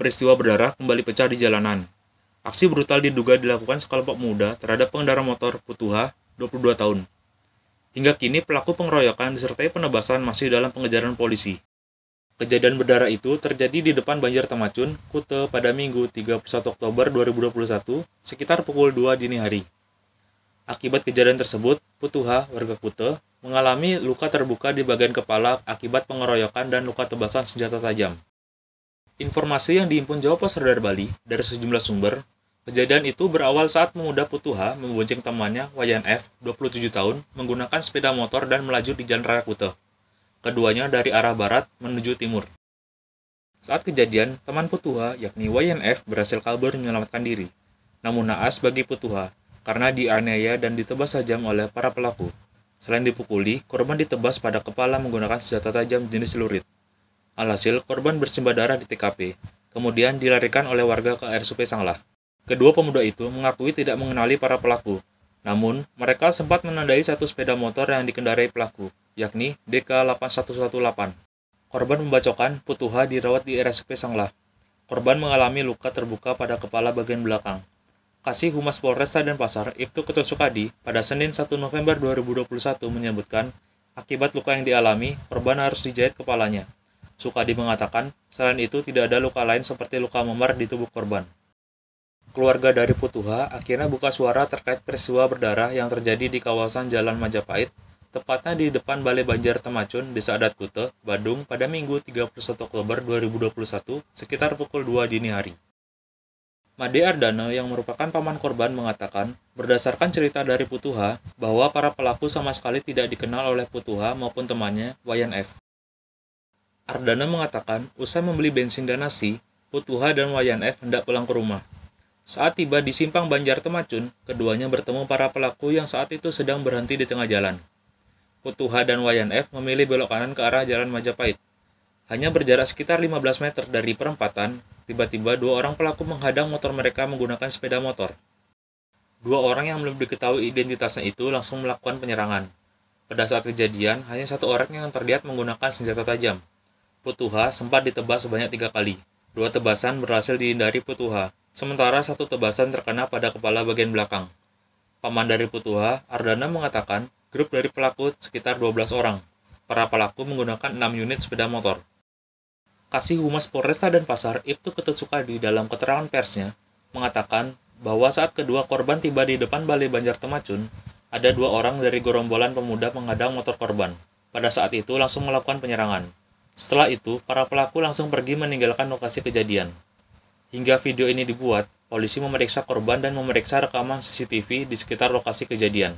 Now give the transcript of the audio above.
Peristiwa berdarah kembali pecah di jalanan. Aksi brutal diduga dilakukan sekelompok muda terhadap pengendara motor Putuha, 22 tahun. Hingga kini pelaku pengeroyokan disertai penebasan masih dalam pengejaran polisi. Kejadian berdarah itu terjadi di depan Banjar Temacun, Kute pada Minggu 31 Oktober 2021 sekitar pukul 2 dini hari. Akibat kejadian tersebut, Putuha, warga Kute, mengalami luka terbuka di bagian kepala akibat pengeroyokan dan luka tebasan senjata tajam. Informasi yang dihimpun Jawa Pos Radar Bali dari sejumlah sumber, kejadian itu berawal saat pemuda Putuha membonceng temannya Wayan F, 27 tahun, menggunakan sepeda motor dan melaju di Jalan Raya Kute. Keduanya dari arah barat menuju timur. Saat kejadian, teman Putuha, yakni Wayan F, berhasil kabur menyelamatkan diri. Namun naas bagi Putuha, karena dianiaya dan ditebas tajam oleh para pelaku. Selain dipukuli, korban ditebas pada kepala menggunakan senjata tajam jenis celurit. Alhasil, korban bersimbah darah di TKP, kemudian dilarikan oleh warga ke RSUP Sanglah. Kedua pemuda itu mengakui tidak mengenali para pelaku, namun mereka sempat menandai satu sepeda motor yang dikendarai pelaku, yakni DK8118. Korban membacokkan Putuha dirawat di RSUP Sanglah. Korban mengalami luka terbuka pada kepala bagian belakang. Kasih Humas Polresta Denpasar, Ibtu Ketut Sukadi, pada Senin 1 November 2021 menyebutkan, akibat luka yang dialami, korban harus dijahit kepalanya. Sukadi mengatakan, selain itu tidak ada luka lain seperti luka memar di tubuh korban. Keluarga dari Putuha akhirnya buka suara terkait peristiwa berdarah yang terjadi di kawasan Jalan Majapahit, tepatnya di depan Balai Banjar Temacun, Desa Adat Kute, Badung, pada Minggu 31 Oktober 2021, sekitar pukul 2 dini hari. Made Ardana yang merupakan paman korban mengatakan, berdasarkan cerita dari Putuha, bahwa para pelaku sama sekali tidak dikenal oleh Putuha maupun temannya, Wayan F. Ardana mengatakan, usai membeli bensin dan nasi, Putuha dan Wayan F hendak pulang ke rumah. Saat tiba di simpang Banjar Temacun, keduanya bertemu para pelaku yang saat itu sedang berhenti di tengah jalan. Putuha dan Wayan F memilih belok kanan ke arah Jalan Majapahit. Hanya berjarak sekitar 15 meter dari perempatan, tiba-tiba dua orang pelaku menghadang motor mereka menggunakan sepeda motor. Dua orang yang belum diketahui identitasnya itu langsung melakukan penyerangan. Pada saat kejadian, hanya satu orang yang terlihat menggunakan senjata tajam. Putuha sempat ditebas sebanyak 3 kali. 2 tebasan berhasil dihindari Putuha, sementara 1 tebasan terkena pada kepala bagian belakang. Paman dari Putuha, Ardana mengatakan, grup dari pelaku sekitar 12 orang. Para pelaku menggunakan 6 unit sepeda motor. Kasih Humas Polresta Denpasar, Ibtu Ketut Sukadi, dalam keterangan persnya, mengatakan bahwa saat kedua korban tiba di depan Balai Banjar Temacun, ada 2 orang dari gerombolan pemuda menghadang motor korban. Pada saat itu langsung melakukan penyerangan. Setelah itu, para pelaku langsung pergi meninggalkan lokasi kejadian. Hingga video ini dibuat, polisi memeriksa korban dan memeriksa rekaman CCTV di sekitar lokasi kejadian.